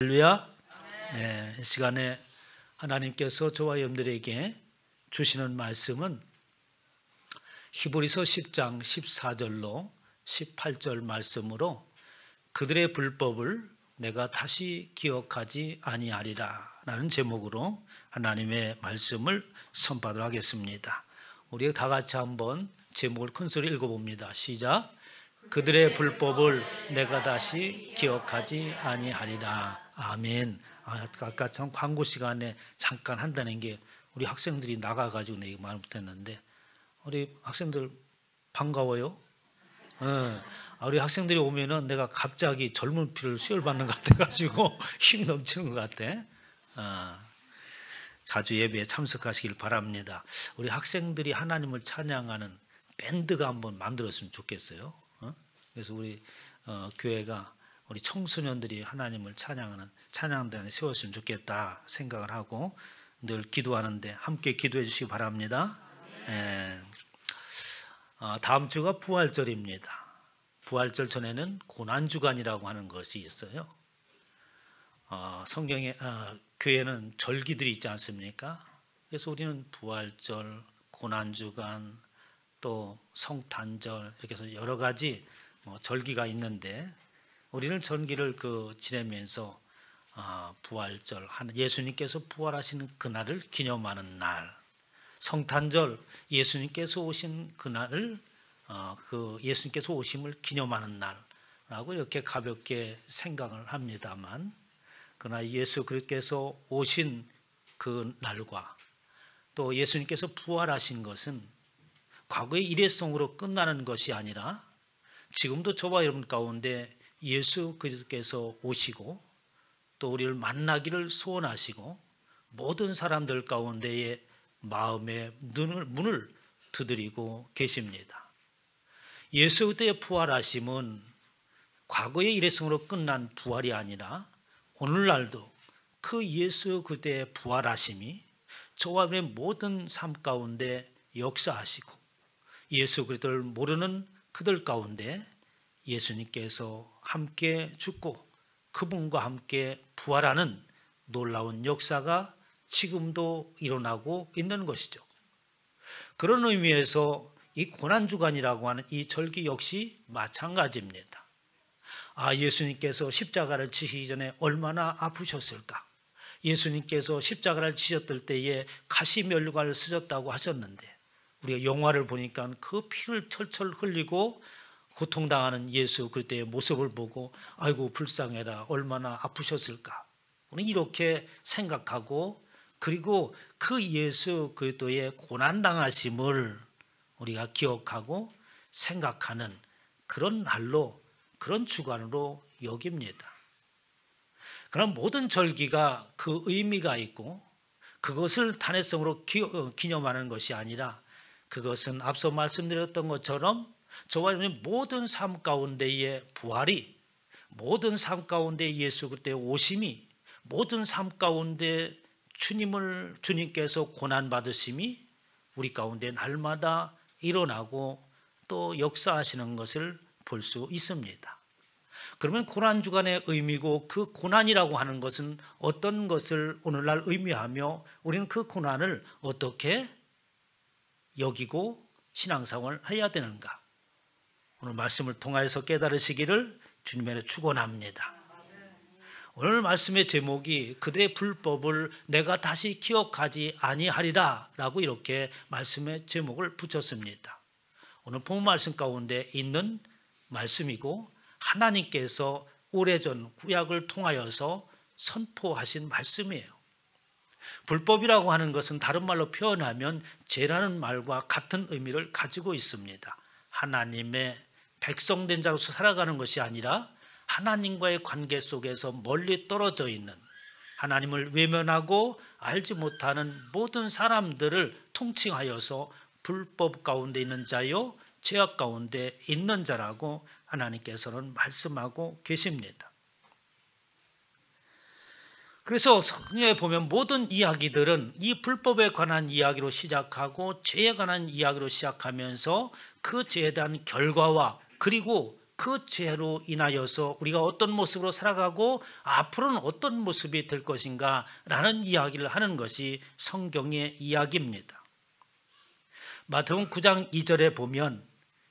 할렐루야. 네, 이 시간에 하나님께서 저와 여러분들에게 주시는 말씀은 히브리서 10장 14절로 18절 말씀으로 그들의 불법을 내가 다시 기억하지 아니하리라 라는 제목으로 하나님의 말씀을 선포하도록 하겠습니다. 우리 다 같이 한번 제목을 큰 소리 읽어봅니다. 시작. 그들의 불법을 내가 다시 기억하지 아니하리라. 아멘. 아까 참 광고 시간에 잠깐 한다는 게 우리 학생들이 나가가지고 내가 말 못했는데 우리 학생들 반가워요. 우리 학생들이 오면은 내가 갑자기 젊은 피를 수혈받는 것 같아가지고 힘이 넘치는 것 같아. 자주 예배에 참석하시길 바랍니다. 우리 학생들이 하나님을 찬양하는 밴드가 한번 만들었으면 좋겠어요. 그래서 우리 교회가 우리 청소년들이 하나님을 찬양하는 찬양단에 세웠으면 좋겠다 생각을 하고 늘 기도하는데 함께 기도해 주시기 바랍니다. 다음 주가 부활절입니다. 부활절 전에는 고난주간이라고 하는 것이 있어요. 성경에 교회는 절기들이 있지 않습니까? 그래서 우리는 부활절, 고난주간, 또 성탄절 이렇게 해서 여러 가지 절기가 있는데 우리는 절기를 지내면서 부활절, 예수님께서 부활하시는 그날을 기념하는 날, 성탄절, 예수님께서 오신 그날을 예수님께서 오심을 기념하는 날라고 이렇게 가볍게 생각을 합니다만, 그러나 예수 그리스도께서 오신 그 날과 또 예수님께서 부활하신 것은 과거의 일회성으로 끝나는 것이 아니라 지금도 저와 여러분 가운데 예수 그리스도께서 오시고 또 우리를 만나기를 소원하시고 모든 사람들 가운데에 마음의 문을 두드리고 계십니다. 예수 그리스도의 부활하심은 과거의 일회성으로 끝난 부활이 아니라 오늘날도 그 예수 그리스도의 부활하심이 저와 여러분의 모든 삶 가운데 역사하시고 예수 그리스도를 모르는 그들 가운데 예수님께서 함께 죽고 그분과 함께 부활하는 놀라운 역사가 지금도 일어나고 있는 것이죠. 그런 의미에서 이 고난주간이라고 하는 이 절기 역시 마찬가지입니다. 예수님께서 십자가를 지시기 전에 얼마나 아프셨을까? 예수님께서 십자가를 지셨을 때에 가시면류관을 쓰셨다고 하셨는데 우리가 영화를 보니까 그 피를 철철 흘리고 고통당하는 예수 그리스도의 모습을 보고 아이고 불쌍해라 얼마나 아프셨을까 우리 이렇게 생각하고 그리고 그 예수 그리스도의 고난당하심을 우리가 기억하고 생각하는 그런 날로 그런 주간으로 여깁니다. 그럼 모든 절기가 그 의미가 있고 그것을 단회성으로 기념하는 것이 아니라 그것은 앞서 말씀드렸던 것처럼 저와 여러분의 모든 삶 가운데의 부활이 모든 삶 가운데 예수 그리스도의 오심이 모든 삶 가운데 주님께서 고난받으심이 우리 가운데 날마다 일어나고 또 역사하시는 것을 볼 수 있습니다. 그러면 고난주간의 의미고 그 고난이라고 하는 것은 어떤 것을 오늘날 의미하며 우리는 그 고난을 어떻게 여기고 신앙생활을 해야 되는가? 오늘 말씀을 통하여서 깨달으시기를 주님의 축원합니다. 오늘 말씀의 제목이 그들의 불법을 내가 다시 기억하지 아니하리라 라고 이렇게 말씀의 제목을 붙였습니다. 오늘 본 말씀 가운데 있는 말씀이고 하나님께서 오래전 구약을 통하여서 선포하신 말씀이에요. 불법이라고 하는 것은 다른 말로 표현하면 죄라는 말과 같은 의미를 가지고 있습니다. 하나님의 백성된 자로서 살아가는 것이 아니라 하나님과의 관계 속에서 멀리 떨어져 있는 하나님을 외면하고 알지 못하는 모든 사람들을 통칭하여서 불법 가운데 있는 자요 죄악 가운데 있는 자라고 하나님께서는 말씀하고 계십니다. 그래서 성경에 보면 모든 이야기들은 이 불법에 관한 이야기로 시작하고 죄에 관한 이야기로 시작하면서 그 죄에 대한 결과와 그리고 그 죄로 인하여서 우리가 어떤 모습으로 살아가고 앞으로는 어떤 모습이 될 것인가 라는 이야기를 하는 것이 성경의 이야기입니다. 마태복음 9장 2절에 보면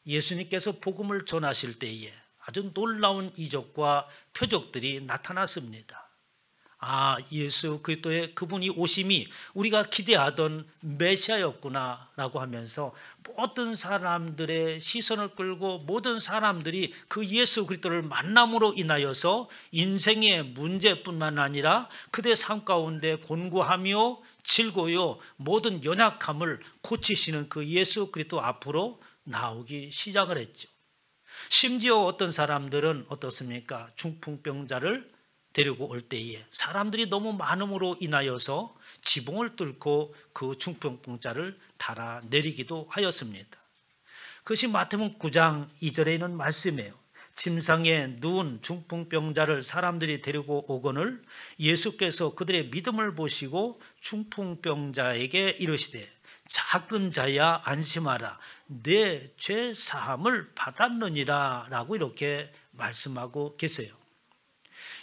예수님께서 복음을 전하실 때에 아주 놀라운 이적과 표적들이 나타났습니다. 예수 그리스도의 그분이 오심이 우리가 기대하던 메시아였구나라고 하면서 모든 사람들의 시선을 끌고 모든 사람들이 그 예수 그리스도를 만남으로 인하여서 인생의 문제뿐만 아니라 그들의 삶 가운데 곤고하며 질고요 모든 연약함을 고치시는 그 예수 그리스도 앞으로 나오기 시작을 했죠. 심지어 어떤 사람들은 어떻습니까? 중풍병자를 데리고 올 때에 사람들이 너무 많음으로 인하여서 지붕을 뚫고 그 중풍병자를 달아내리기도 하였습니다. 그것이 마태복음 9장 2절에 있는 말씀이에요. 침상에 누운 중풍병자를 사람들이 데리고 오거늘 예수께서 그들의 믿음을 보시고 중풍병자에게 이르시되 작은 자야 안심하라 내 죄 사함을 받았느니라 라고 이렇게 말씀하고 계세요.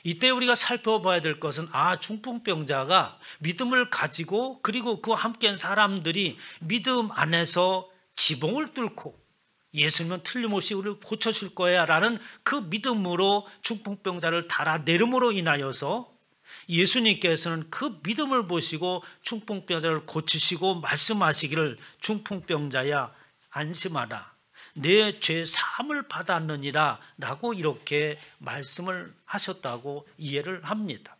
이때 우리가 살펴봐야 될 것은 중풍병자가 믿음을 가지고 그리고 그와 함께한 사람들이 믿음 안에서 지붕을 뚫고 예수님은 틀림없이 우리를 고쳐줄 거야 라는 그 믿음으로 중풍병자를 달아내림으로 인하여서 예수님께서는 그 믿음을 보시고 중풍병자를 고치시고 말씀하시기를 중풍병자야 안심하라 내 죄 사함을 받았느니라 라고 이렇게 말씀을 하셨다고 이해를 합니다.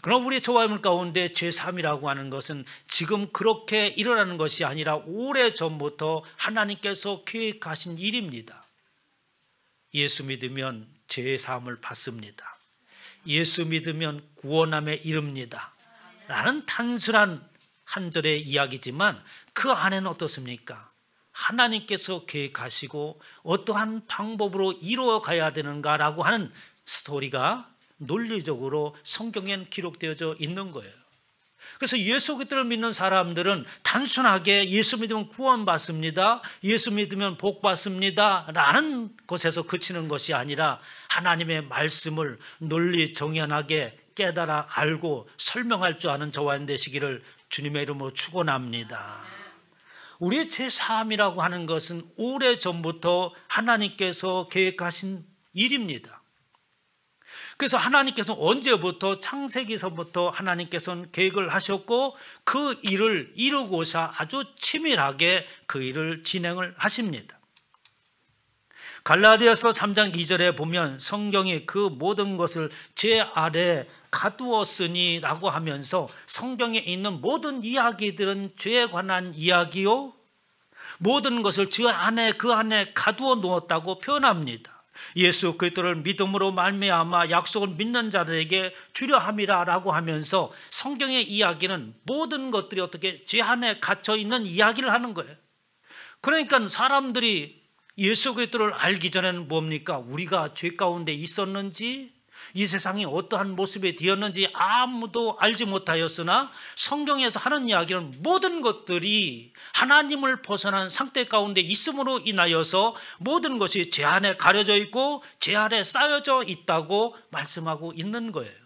그럼 우리 조화물 가운데 죄 사함이라고 하는 것은 지금 그렇게 일어나는 것이 아니라 오래전부터 하나님께서 계획하신 일입니다. 예수 믿으면 죄 사함을 받습니다. 예수 믿으면 구원함에 이릅니다 라는 단순한 한 절의 이야기지만 그 안에는 어떻습니까? 하나님께서 계획하시고 어떠한 방법으로 이루어가야 되는가라고 하는 스토리가 논리적으로 성경에는 기록되어져 있는 거예요. 그래서 예수 그리스도를 믿는 사람들은 단순하게 예수 믿으면 구원받습니다, 예수 믿으면 복받습니다 라는 것에서 그치는 것이 아니라 하나님의 말씀을 논리 정연하게 깨달아 알고 설명할 줄 아는 저와 되시기를 주님의 이름으로 축원합니다. 우리의 죄 사함이라고 하는 것은 오래전부터 하나님께서 계획하신 일입니다. 그래서 하나님께서는 언제부터 창세기서부터 하나님께서는 계획을 하셨고 그 일을 이루고자 아주 치밀하게 그 일을 진행을 하십니다. 갈라디아서 3장 2절에 보면 성경이 그 모든 것을 제 아래 가두었으니 라고 하면서 성경에 있는 모든 이야기들은 죄에 관한 이야기요 모든 것을 그 안에 가두어 놓았다고 표현합니다. 예수 그리스도를 믿음으로 말미암아 약속을 믿는 자들에게 주려 함이라 라고 하면서 성경의 이야기는 모든 것들이 어떻게 죄 안에 갇혀 있는 이야기를 하는 거예요. 그러니까 사람들이 예수 그리스도를 알기 전에는 뭡니까? 우리가 죄 가운데 있었는지 이 세상이 어떠한 모습이 되었는지 아무도 알지 못하였으나 성경에서 하는 이야기는 모든 것들이 하나님을 벗어난 상태 가운데 있음으로 인하여서 모든 것이 죄 안에 가려져 있고 죄 아래 쌓여져 있다고 말씀하고 있는 거예요.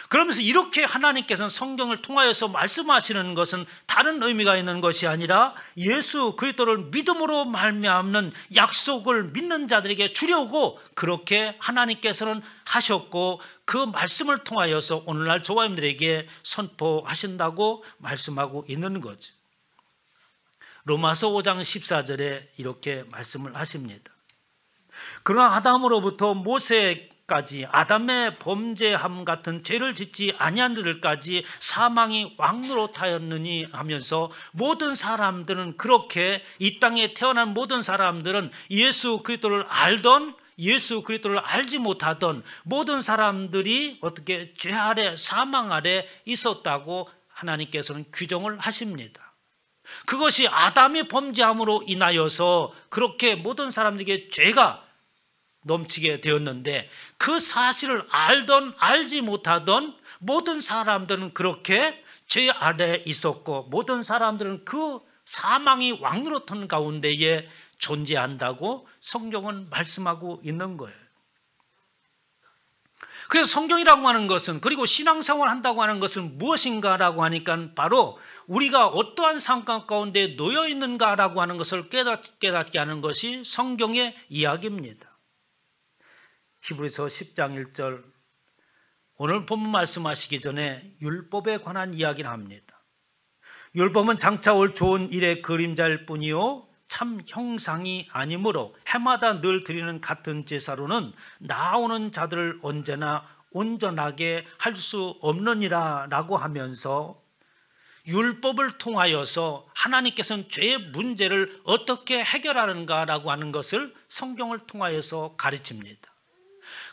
그러면서 이렇게 하나님께서는 성경을 통하여서 말씀하시는 것은 다른 의미가 있는 것이 아니라 예수 그리스도를 믿음으로 말미암는 약속을 믿는 자들에게 주려고 그렇게 하나님께서는 하셨고 그 말씀을 통하여서 오늘날 저와 여러분들에게 선포하신다고 말씀하고 있는 거죠. 로마서 5장 14절에 이렇게 말씀을 하십니다. 그러나 아담으로부터 모세까지 아담의 범죄함 같은 죄를 짓지 아니한 자들까지 사망이 왕노릇하였느니 하면서 모든 사람들은 그렇게 이 땅에 태어난 모든 사람들은 예수 그리스도를 알던 예수 그리스도를 알지 못하던 모든 사람들이 어떻게 죄 아래 사망 아래 있었다고 하나님께서는 규정을 하십니다. 그것이 아담의 범죄함으로 인하여서 그렇게 모든 사람들에게 죄가 넘치게 되었는데 그 사실을 알던 알지 못하던 모든 사람들은 그렇게 죄 아래 있었고 모든 사람들은 그 사망이 왕노릇한 가운데에 존재한다고 성경은 말씀하고 있는 거예요. 그래서 성경이라고 하는 것은, 그리고 신앙생활 한다고 하는 것은 무엇인가라고 하니까 바로 우리가 어떠한 상황 가운데 놓여 있는가라고 하는 것을 깨닫게 하는 것이 성경의 이야기입니다. 히브리서 10장 1절, 오늘 본문 말씀하시기 전에 율법에 관한 이야기를 합니다. 율법은 장차 올 좋은 일의 그림자일 뿐이요 참 형상이 아니므로 해마다 늘 드리는 같은 제사로는 나오는 자들을 언제나 온전하게 할 수 없느니라 라고 하면서 율법을 통하여서 하나님께서는 죄의 문제를 어떻게 해결하는가라고 하는 것을 성경을 통하여서 가르칩니다.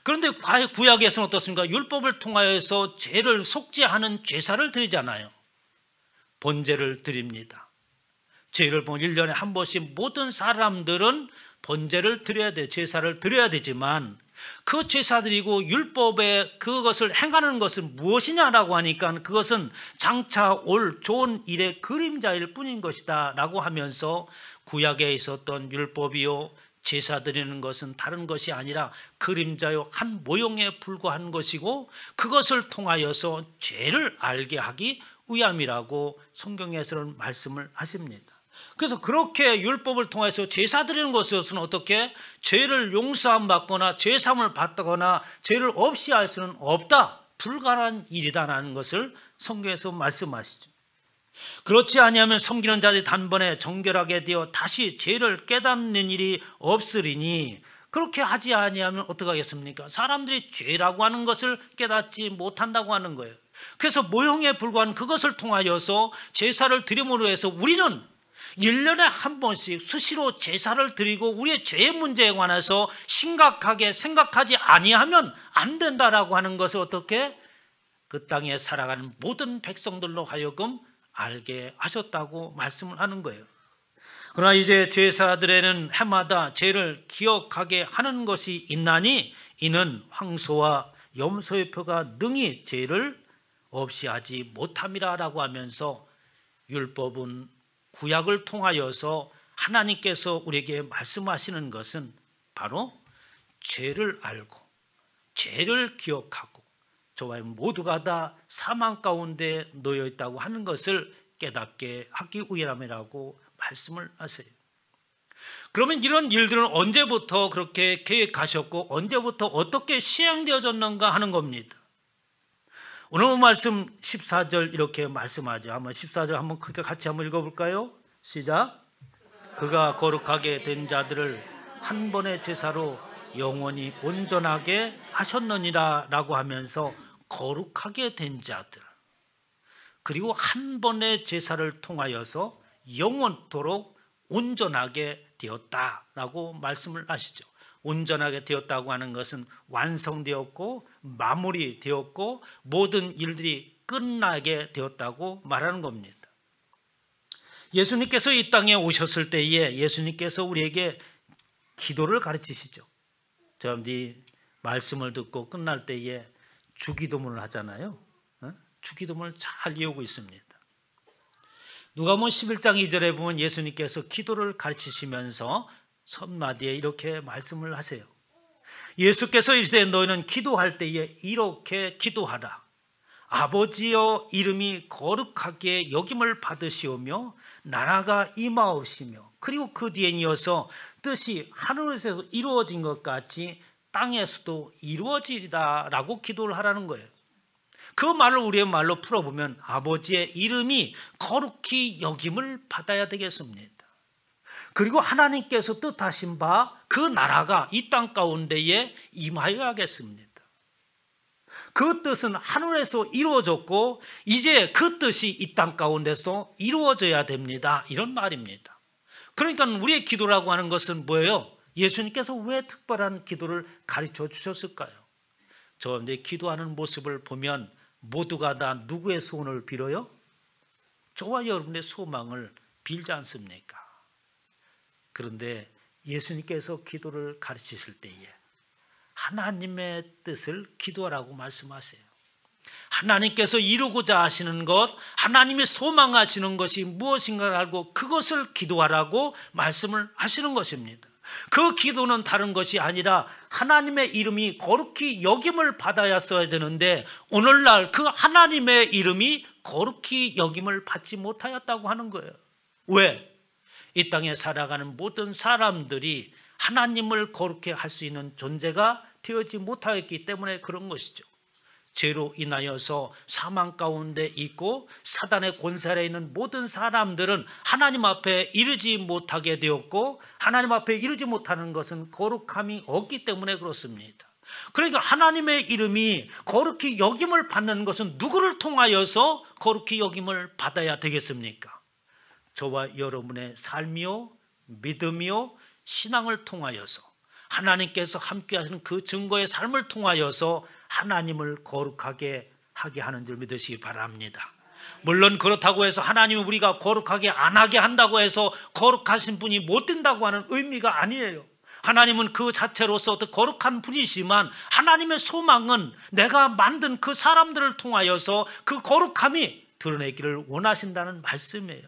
그런데 구약에서는 어떻습니까? 율법을 통하여서 죄를 속죄하는 제사를 드리잖아요. 번제를 드립니다. 죄를 보면 1년에 한 번씩 모든 사람들은 번제를 드려야 돼, 제사를 드려야 되지만 그 제사 드리고 율법에 그것을 행하는 것은 무엇이냐라고 하니까 그것은 장차 올 좋은 일의 그림자일 뿐인 것이다 라고 하면서 구약에 있었던 율법이요 제사 드리는 것은 다른 것이 아니라 그림자요 한 모형에 불과한 것이고 그것을 통하여서 죄를 알게 하기 위함이라고 성경에서는 말씀을 하십니다. 그래서 그렇게 율법을 통해서 제사 드리는 것으로서는 어떻게 죄를 용서함 받거나 죄사함을 받거나 죄를 없이 할 수는 없다, 불가능한 일이다라는 것을 성경에서 말씀하시죠. 그렇지 아니하면 섬기는 자들이 단번에 정결하게 되어 다시 죄를 깨닫는 일이 없으리니, 그렇게 하지 아니하면 어떻게 하겠습니까? 사람들이 죄라고 하는 것을 깨닫지 못한다고 하는 거예요. 그래서 모형에 불과한 그것을 통하여서 제사를 드림으로 해서 우리는 1년에 한 번씩 수시로 제사를 드리고 우리의 죄의 문제에 관해서 심각하게 생각하지 아니하면 안 된다라고 하는 것을 어떻게 그 땅에 살아가는 모든 백성들로 하여금 알게 하셨다고 말씀을 하는 거예요. 그러나 이제 제사들에는 해마다 죄를 기억하게 하는 것이 있나니 이는 황소와 염소의 표가 능히 죄를 없이 하지 못함이라라고 하면서 율법은 구약을 통하여서 하나님께서 우리에게 말씀하시는 것은 바로 죄를 알고 죄를 기억하고 저와 모두가 다 사망 가운데 놓여 있다고 하는 것을 깨닫게 하기 위함이라고 말씀을 하세요. 그러면 이런 일들은 언제부터 그렇게 계획하셨고 언제부터 어떻게 시행되어졌는가 하는 겁니다. 오늘 말씀 14절 이렇게 말씀하죠. 한번 14절 한번 크게 같이 한번 읽어볼까요? 시작. 그가 거룩하게 된 자들을 한 번의 제사로 영원히 온전하게 하셨느니라 라고 하면서 거룩하게 된 자들, 그리고 한 번의 제사를 통하여서 영원토록 온전하게 되었다라고 말씀을 하시죠. 온전하게 되었다고 하는 것은 완성되었고 마무리되었고 모든 일들이 끝나게 되었다고 말하는 겁니다. 예수님께서 이 땅에 오셨을 때에 예수님께서 우리에게 기도를 가르치시죠. 여러분들이 말씀을 듣고 끝날 때에 주기도문을 하잖아요. 주기도문을 잘 이어오고 있습니다. 누가복음 11장 2절에 보면 예수님께서 기도를 가르치시면서 첫마디에 이렇게 말씀을 하세요. 예수께서 이르시되 너희는 기도할 때에 이렇게 기도하라. 아버지여 이름이 거룩하게 여김을 받으시오며 나라가 임하옵시며, 그리고 그 뒤에 이어서 뜻이 하늘에서 이루어진 것 같이 땅에서도 이루어지리다 라고 기도를 하라는 거예요. 그 말을 우리의 말로 풀어보면 아버지의 이름이 거룩히 여김을 받아야 되겠습니다. 그리고 하나님께서 뜻하신 바 그 나라가 이 땅 가운데에 임하여야겠습니다. 그 뜻은 하늘에서 이루어졌고 이제 그 뜻이 이 땅 가운데서 이루어져야 됩니다. 이런 말입니다. 그러니까 우리의 기도라고 하는 것은 뭐예요? 예수님께서 왜 특별한 기도를 가르쳐 주셨을까요? 저런데 기도하는 모습을 보면 모두가 다 누구의 소원을 빌어요? 저와 여러분의 소망을 빌지 않습니까? 그런데 예수님께서 기도를 가르치실 때에 하나님의 뜻을 기도하라고 말씀하세요. 하나님께서 이루고자 하시는 것, 하나님이 소망하시는 것이 무엇인가 알고 그것을 기도하라고 말씀을 하시는 것입니다. 그 기도는 다른 것이 아니라 하나님의 이름이 거룩히 여김을 받아야 써야 되는데 오늘날 그 하나님의 이름이 거룩히 여김을 받지 못하였다고 하는 거예요. 왜? 이 땅에 살아가는 모든 사람들이 하나님을 거룩히 할 수 있는 존재가 되어지 못하였기 때문에 그런 것이죠. 죄로 인하여서 사망 가운데 있고 사단의 권세 아래 있는 모든 사람들은 하나님 앞에 이르지 못하게 되었고, 하나님 앞에 이르지 못하는 것은 거룩함이 없기 때문에 그렇습니다. 그러니까 하나님의 이름이 거룩히 여김을 받는 것은 누구를 통하여서 거룩히 여김을 받아야 되겠습니까? 저와 여러분의 삶이요, 믿음이요, 신앙을 통하여서 하나님께서 함께 하시는 그 증거의 삶을 통하여서 하나님을 거룩하게 하게 하는 줄 믿으시기 바랍니다. 물론 그렇다고 해서 하나님은 우리가 거룩하게 안 하게 한다고 해서 거룩하신 분이 못 된다고 하는 의미가 아니에요. 하나님은 그 자체로서 거룩한 분이시지만 하나님의 소망은 내가 만든 그 사람들을 통하여서 그 거룩함이 드러내기를 원하신다는 말씀이에요.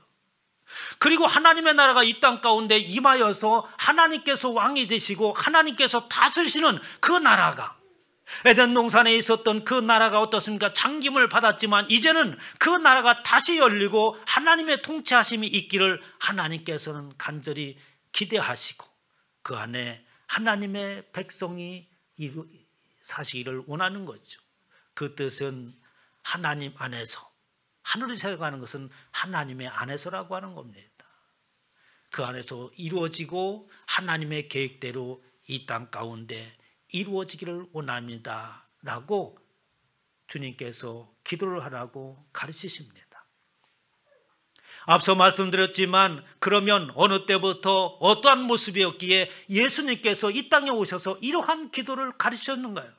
그리고 하나님의 나라가 이 땅 가운데 임하여서 하나님께서 왕이 되시고 하나님께서 다스리시는 그 나라가, 에덴 동산에 있었던 그 나라가 어떻습니까? 잠김을 받았지만 이제는 그 나라가 다시 열리고 하나님의 통치하심이 있기를 하나님께서는 간절히 기대하시고 그 안에 하나님의 백성이 사시기를 원하는 거죠. 그 뜻은 하나님 안에서, 하늘을 세워가는 것은 하나님의 안에서라고 하는 겁니다. 그 안에서 이루어지고 하나님의 계획대로 이 땅 가운데 이루어지기를 원합니다 라고 주님께서 기도를 하라고 가르치십니다. 앞서 말씀드렸지만 그러면 어느 때부터 어떠한 모습이었기에 예수님께서 이 땅에 오셔서 이러한 기도를 가르치셨는가요?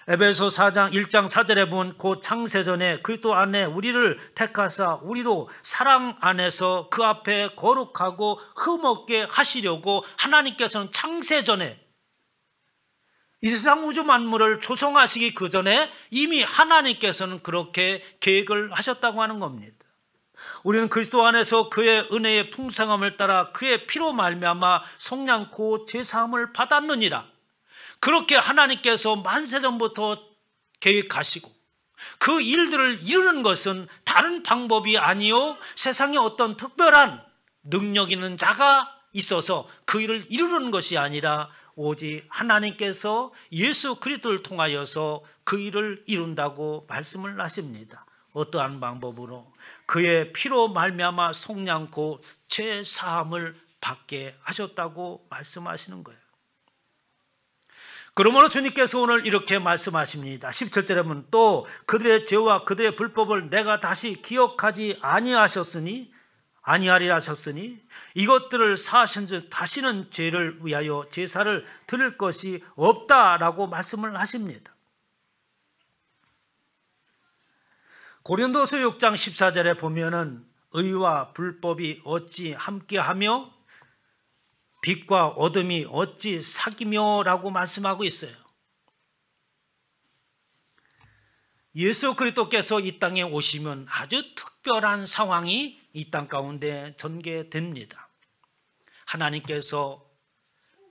에베소 4장 1장 4절에 보면 그 창세전에 그리스도 안에 우리를 택하사 우리로 사랑 안에서 그 앞에 거룩하고 흠없게 하시려고 하나님께서는 창세전에 이 세상 우주 만물을 조성하시기 그 전에 이미 하나님께서는 그렇게 계획을 하셨다고 하는 겁니다. 우리는 그리스도 안에서 그의 은혜의 풍성함을 따라 그의 피로 말미암아 속량코 제사함을 받았느니라. 그렇게 하나님께서 만세전부터 계획하시고 그 일들을 이루는 것은 다른 방법이 아니요 세상에 어떤 특별한 능력 있는 자가 있어서 그 일을 이루는 것이 아니라 오직 하나님께서 예수 그리스도를 통하여서 그 일을 이룬다고 말씀을 하십니다. 어떠한 방법으로? 그의 피로 말미암아 속량코 죄 사함을 받게 하셨다고 말씀하시는 거예요. 그러므로 주님께서 오늘 이렇게 말씀하십니다. 17절에 보면 또 그들의 죄와 그들의 불법을 내가 다시 기억하지 아니하리라 하셨으니 이것들을 사하신즉 다시는 죄를 위하여 제사를 드릴 것이 없다라고 말씀을 하십니다. 고린도서 6장 14절에 보면은 의와 불법이 어찌 함께하며 빛과 어둠이 어찌 사귀며 라고 말씀하고 있어요. 예수 그리스도께서 이 땅에 오시면 아주 특별한 상황이 이 땅 가운데 전개됩니다. 하나님께서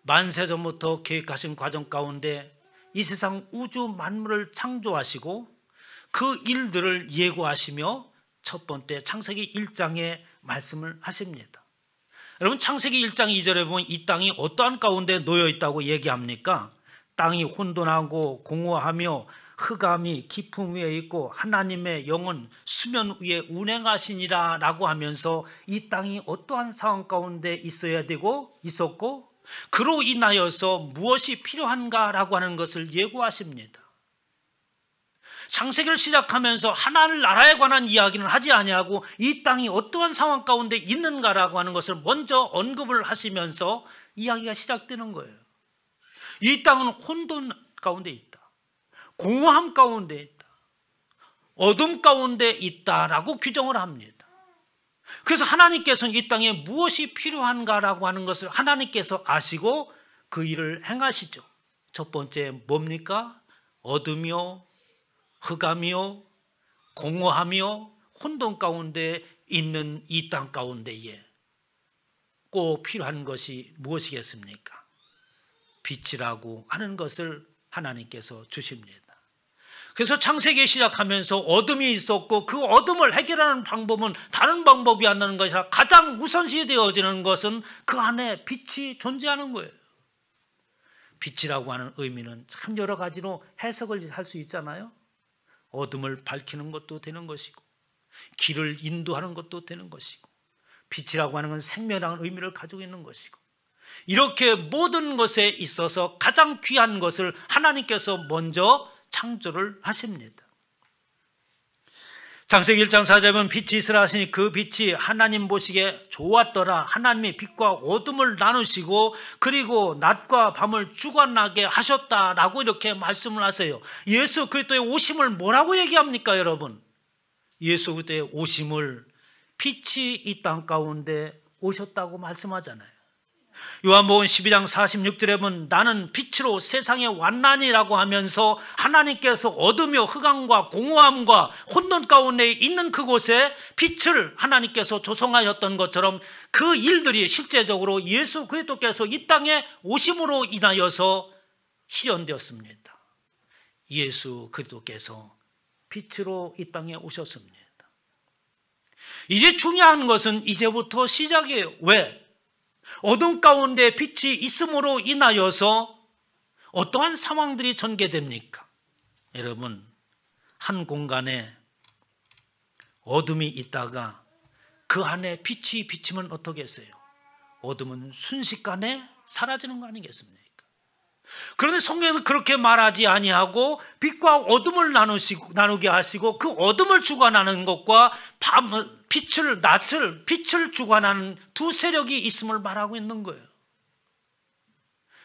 만세전부터 계획하신 과정 가운데 이 세상 우주 만물을 창조하시고 그 일들을 예고하시며 첫 번째 창세기 1장에 말씀을 하십니다. 여러분 창세기 1장 2절에 보면 이 땅이 어떠한 가운데 놓여 있다고 얘기합니까? 땅이 혼돈하고 공허하며 흑암이 깊음 위에 있고 하나님의 영은 수면 위에 운행하시니라 라고 하면서 이 땅이 어떠한 상황 가운데 있어야 되고 있었고 그로 인하여서 무엇이 필요한가 라고 하는 것을 예고하십니다. 창세기를 시작하면서 하나님 나라에 관한 이야기는 하지 아니하고 이 땅이 어떠한 상황 가운데 있는가라고 하는 것을 먼저 언급을 하시면서 이야기가 시작되는 거예요. 이 땅은 혼돈 가운데 있다. 공허함 가운데 있다. 어둠 가운데 있다라고 규정을 합니다. 그래서 하나님께서는 이 땅에 무엇이 필요한가라고 하는 것을 하나님께서 아시고 그 일을 행하시죠. 첫 번째 뭡니까? 어둠이요 흑암이요 공허하며 혼돈 가운데 있는 이 땅 가운데에 꼭 필요한 것이 무엇이겠습니까? 빛이라고 하는 것을 하나님께서 주십니다. 그래서 창세기 시작하면서 어둠이 있었고 그 어둠을 해결하는 방법은 다른 방법이 안 나는 것이 아니라 가장 우선시 되어지는 것은 그 안에 빛이 존재하는 거예요. 빛이라고 하는 의미는 참 여러 가지로 해석을 할 수 있잖아요. 어둠을 밝히는 것도 되는 것이고 길을 인도하는 것도 되는 것이고 빛이라고 하는 건 생명이라는 의미를 가지고 있는 것이고 이렇게 모든 것에 있어서 가장 귀한 것을 하나님께서 먼저 창조를 하십니다. 창세기 1장 4절에 보면 빛이 있으라 하시니 그 빛이 하나님 보시기에 좋았더라. 하나님이 빛과 어둠을 나누시고 그리고 낮과 밤을 주관하게 하셨다라고 이렇게 말씀을 하세요. 예수 그리스도의 오심을 뭐라고 얘기합니까, 여러분? 예수 그리스도의 오심을 빛이 이 땅 가운데 오셨다고 말씀하잖아요. 요한복음 12장 46절에 보면 나는 빛으로 세상에 왔나니라고 하면서 하나님께서 어둠이요 흑암과 공허함과 혼돈 가운데 있는 그곳에 빛을 하나님께서 조성하셨던 것처럼 그 일들이 실제적으로 예수 그리스도께서 이 땅에 오심으로 인하여서 실현되었습니다. 예수 그리스도께서 빛으로 이 땅에 오셨습니다. 이제 중요한 것은 이제부터 시작이에요. 왜? 어둠 가운데 빛이 있음으로 인하여서 어떠한 상황들이 전개됩니까? 여러분, 한 공간에 어둠이 있다가 그 안에 빛이 비치면 어떻게 했어요? 어둠은 순식간에 사라지는 거 아니겠습니까? 그런데 성경에서 그렇게 말하지 아니하고 빛과 어둠을 나누게 하시고 그 어둠을 주관하는 것과 빛을 주관하는 두 세력이 있음을 말하고 있는 거예요.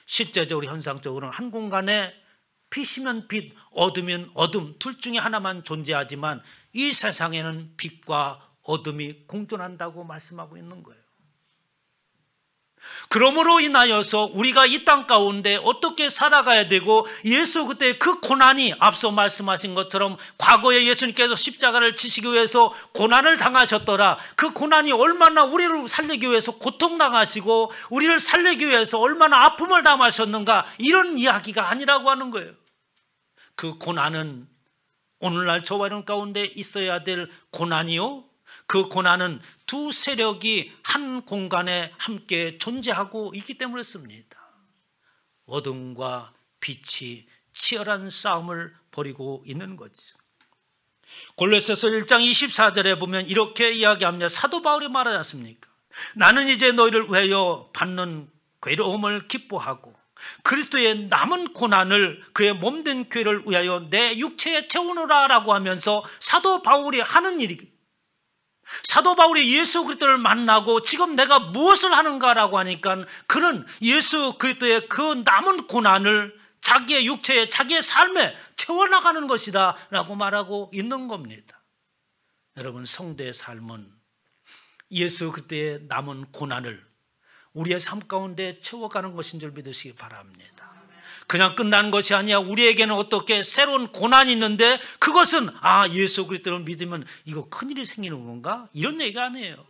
실제적으로 현상적으로는 한 공간에 빛이면 빛, 어둠이면 어둠 둘 중에 하나만 존재하지만 이 세상에는 빛과 어둠이 공존한다고 말씀하고 있는 거예요. 그러므로 인하여서 우리가 이 땅 가운데 어떻게 살아가야 되고 예수 그때의 그 고난이 앞서 말씀하신 것처럼 과거에 예수님께서 십자가를 지시기 위해서 고난을 당하셨더라. 그 고난이 얼마나 우리를 살리기 위해서 고통당하시고 우리를 살리기 위해서 얼마나 아픔을 당하셨는가 이런 이야기가 아니라고 하는 거예요. 그 고난은 오늘날 저와 여러분 가운데 있어야 될 고난이요. 그 고난은 두 세력이 한 공간에 함께 존재하고 있기 때문이었습니다. 어둠과 빛이 치열한 싸움을 벌이고 있는 거죠. 골로새서 1장 24절에 보면 이렇게 이야기합니다. 사도 바울이 말하지 않습니까? 나는 이제 너희를 위하여 받는 괴로움을 기뻐하고 그리스도의 남은 고난을 그의 몸된 교회를 위하여 내 육체에 채우노라 라고 하면서 사도 바울이 하는 일이 사도 바울이 예수 그리스도를 만나고 지금 내가 무엇을 하는가라고 하니까 그는 예수 그리스도의 그 남은 고난을 자기의 육체에 자기의 삶에 채워나가는 것이다 라고 말하고 있는 겁니다. 여러분, 성도의 삶은 예수 그리스도의 남은 고난을 우리의 삶 가운데 채워가는 것인 줄 믿으시기 바랍니다. 그냥 끝난 것이 아니야. 우리에게는 어떻게 새로운 고난이 있는데 그것은 예수 그리스도를 믿으면 이거 큰일이 생기는 건가? 이런 얘기가 아니에요.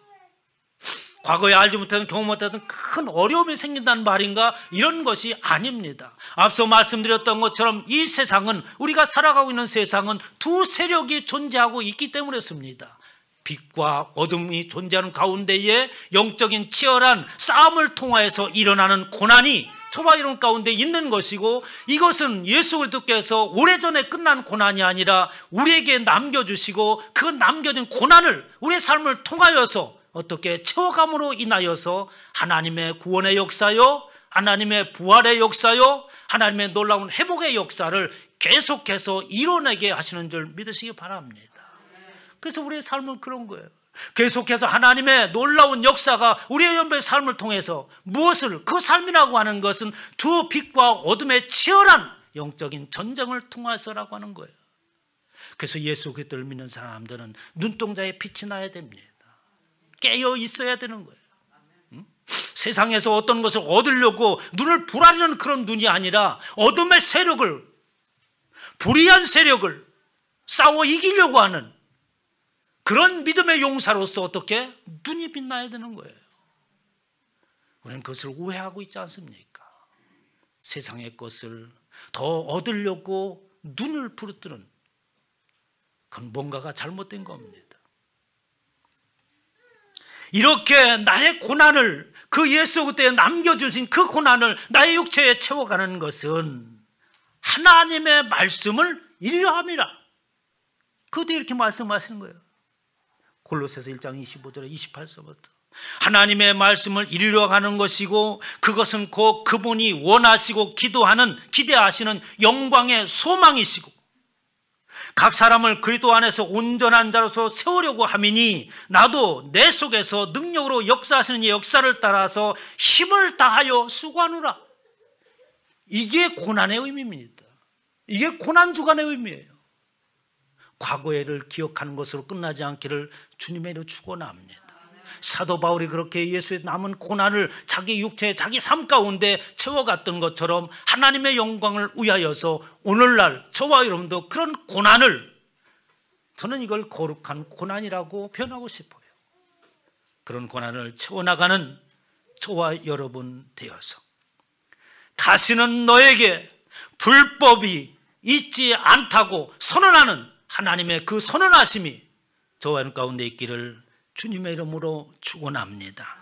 과거에 알지 못하던 경험 못하던 큰 어려움이 생긴다는 말인가? 이런 것이 아닙니다. 앞서 말씀드렸던 것처럼 이 세상은 우리가 살아가고 있는 세상은 두 세력이 존재하고 있기 때문이었습니다. 빛과 어둠이 존재하는 가운데에 영적인 치열한 싸움을 통하여서 일어나는 고난이 저와 여러분 가운데 있는 것이고 이것은 예수 그리스도께서 오래전에 끝난 고난이 아니라 우리에게 남겨주시고 그 남겨진 고난을 우리의 삶을 통하여서 어떻게 채워감으로 인하여서 하나님의 구원의 역사요 하나님의 부활의 역사요 하나님의 놀라운 회복의 역사를 계속해서 이뤄내게 하시는 줄 믿으시기 바랍니다. 그래서 우리의 삶은 그런 거예요. 계속해서 하나님의 놀라운 역사가 우리의 연배의 삶을 통해서 무엇을 그 삶이라고 하는 것은 두 빛과 어둠의 치열한 영적인 전쟁을 통해서라고 하는 거예요. 그래서 예수 그리스도를 믿는 사람들은 눈동자에 빛이 나야 됩니다. 깨어 있어야 되는 거예요. 세상에서 어떤 것을 얻으려고 눈을 부라리는 그런 눈이 아니라 어둠의 세력을 불의한 세력을 싸워 이기려고 하는 그런 믿음의 용사로서 어떻게 눈이 빛나야 되는 거예요. 우리는 그것을 오해하고 있지 않습니까? 세상의 것을 더 얻으려고 눈을 부르뜨는 그건 뭔가가 잘못된 겁니다. 이렇게 나의 고난을, 그 예수 그때에 남겨주신 그 고난을 나의 육체에 채워가는 것은 하나님의 말씀을 이루함이라. 그때 이렇게 말씀하시는 거예요. 골로새서 1장 25절에 28절부터 하나님의 말씀을 이루어가는 것이고 그것은 곧 그분이 원하시고 기대하시는 영광의 소망이시고 각 사람을 그리스도 안에서 온전한 자로서 세우려고 함이니 나도 내 속에서 능력으로 역사하시는 이 역사를 따라서 힘을 다하여 수고하노라. 이게 고난의 의미입니다. 이게 고난주간의 의미예요. 과거를 기억하는 것으로 끝나지 않기를 주님의 이름으로 축원합니다. 사도 바울이 그렇게 예수의 남은 고난을 자기 육체, 자기 삶 가운데 채워갔던 것처럼 하나님의 영광을 위하여서 오늘날 저와 여러분도 그런 고난을, 저는 이걸 거룩한 고난이라고 표현하고 싶어요. 그런 고난을 채워나가는 저와 여러분 되어서 다시는 너에게 불법이 있지 않다고 선언하는 하나님의 그 선언하심이 저와 여러분 가운데 있기를 주님의 이름으로 축원합니다.